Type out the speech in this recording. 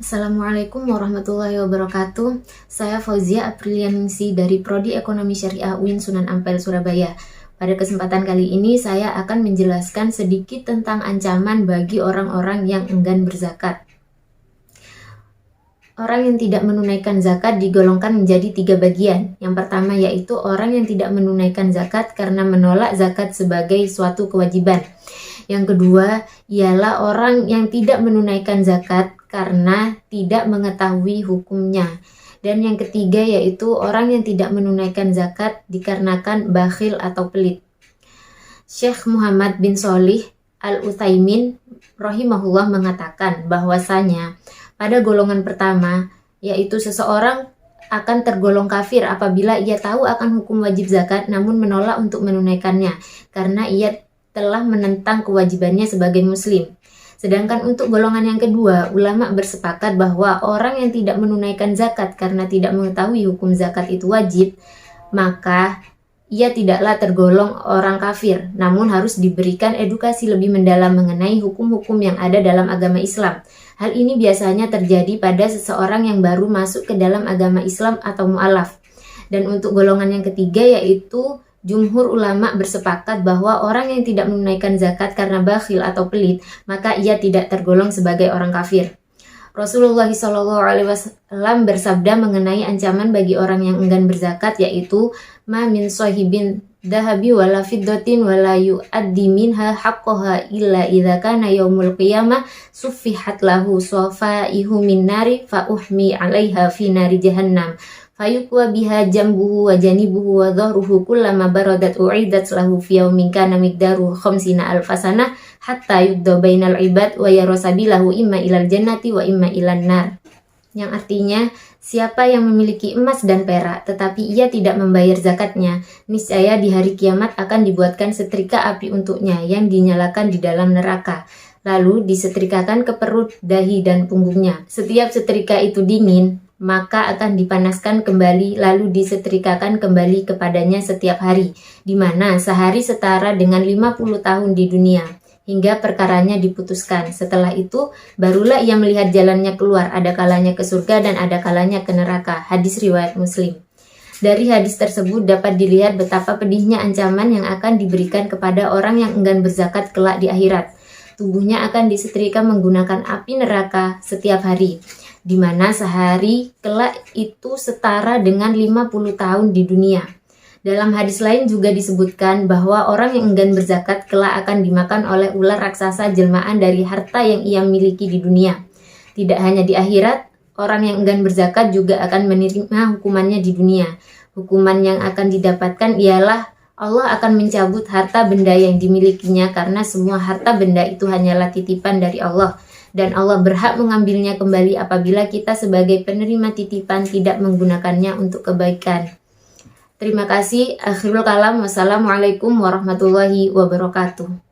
Assalamualaikum warahmatullahi wabarakatuh. Saya Fauzia Aprilianingsi dari Prodi Ekonomi Syariah UIN Sunan Ampel, Surabaya. Pada kesempatan kali ini saya akan menjelaskan sedikit tentang ancaman bagi orang-orang yang enggan berzakat. Orang yang tidak menunaikan zakat digolongkan menjadi 3 bagian. Yang pertama yaitu orang yang tidak menunaikan zakat karena menolak zakat sebagai suatu kewajiban. Yang kedua ialah orang yang tidak menunaikan zakat karena tidak mengetahui hukumnya. Dan yang ketiga yaitu orang yang tidak menunaikan zakat dikarenakan bakhil atau pelit. Syekh Muhammad bin Shalih Al-Utsaimin rahimahullah mengatakan bahwasanya pada golongan pertama, yaitu seseorang akan tergolong kafir apabila ia tahu akan hukum wajib zakat namun menolak untuk menunaikannya karena ia telah menentang kewajibannya sebagai muslim. Sedangkan untuk golongan yang kedua, ulama bersepakat bahwa orang yang tidak menunaikan zakat karena tidak mengetahui hukum zakat itu wajib, maka ia tidaklah tergolong orang kafir, namun harus diberikan edukasi lebih mendalam mengenai hukum-hukum yang ada dalam agama Islam. Hal ini biasanya terjadi pada seseorang yang baru masuk ke dalam agama Islam atau mu'alaf. Dan untuk golongan yang ketiga yaitu jumhur ulama bersepakat bahwa orang yang tidak menunaikan zakat karena bakhil atau pelit, maka ia tidak tergolong sebagai orang kafir. Rasulullah SAW bersabda mengenai ancaman bagi orang yang enggan berzakat yaitu ma min sahibin dahabi wala fiddatin wala yu'addi minha haqqaha illa idza kana yaumul qiyamah suffihat lahu safaihu min nari fa uhmi 'alaiha fi nari jahannam fayukwa biha jambuhu wa janibuhu wa dhahruhu kullama baradat u'idat lahu fi yaumin kana miqdaru 50 alfasana hatta yudda bainal ibad wa yarasabilahu imma ilal jannati wa imma ilan nar. Yang artinya, siapa yang memiliki emas dan perak tetapi ia tidak membayar zakatnya, niscaya di hari kiamat akan dibuatkan setrika api untuknya yang dinyalakan di dalam neraka. Lalu disetrikakan ke perut, dahi, dan punggungnya. Setiap setrika itu dingin, maka akan dipanaskan kembali lalu disetrikakan kembali kepadanya setiap hari, di mana sehari setara dengan 50 tahun di dunia. Hingga perkaranya diputuskan. Setelah itu, barulah ia melihat jalannya keluar, ada kalanya ke surga dan ada kalanya ke neraka. Hadis riwayat Muslim. Dari hadis tersebut dapat dilihat betapa pedihnya ancaman yang akan diberikan kepada orang yang enggan berzakat kelak di akhirat. Tubuhnya akan disetrika menggunakan api neraka setiap hari, di mana sehari kelak itu setara dengan 50 tahun di dunia. Dalam hadis lain juga disebutkan bahwa orang yang enggan berzakat kelak akan dimakan oleh ular raksasa jelmaan dari harta yang ia miliki di dunia. Tidak hanya di akhirat, orang yang enggan berzakat juga akan menerima hukumannya di dunia. Hukuman yang akan didapatkan ialah Allah akan mencabut harta benda yang dimilikinya karena semua harta benda itu hanyalah titipan dari Allah. Dan Allah berhak mengambilnya kembali apabila kita sebagai penerima titipan tidak menggunakannya untuk kebaikan. Terima kasih. Akhirul kalam. Wassalamualaikum warahmatullahi wabarakatuh.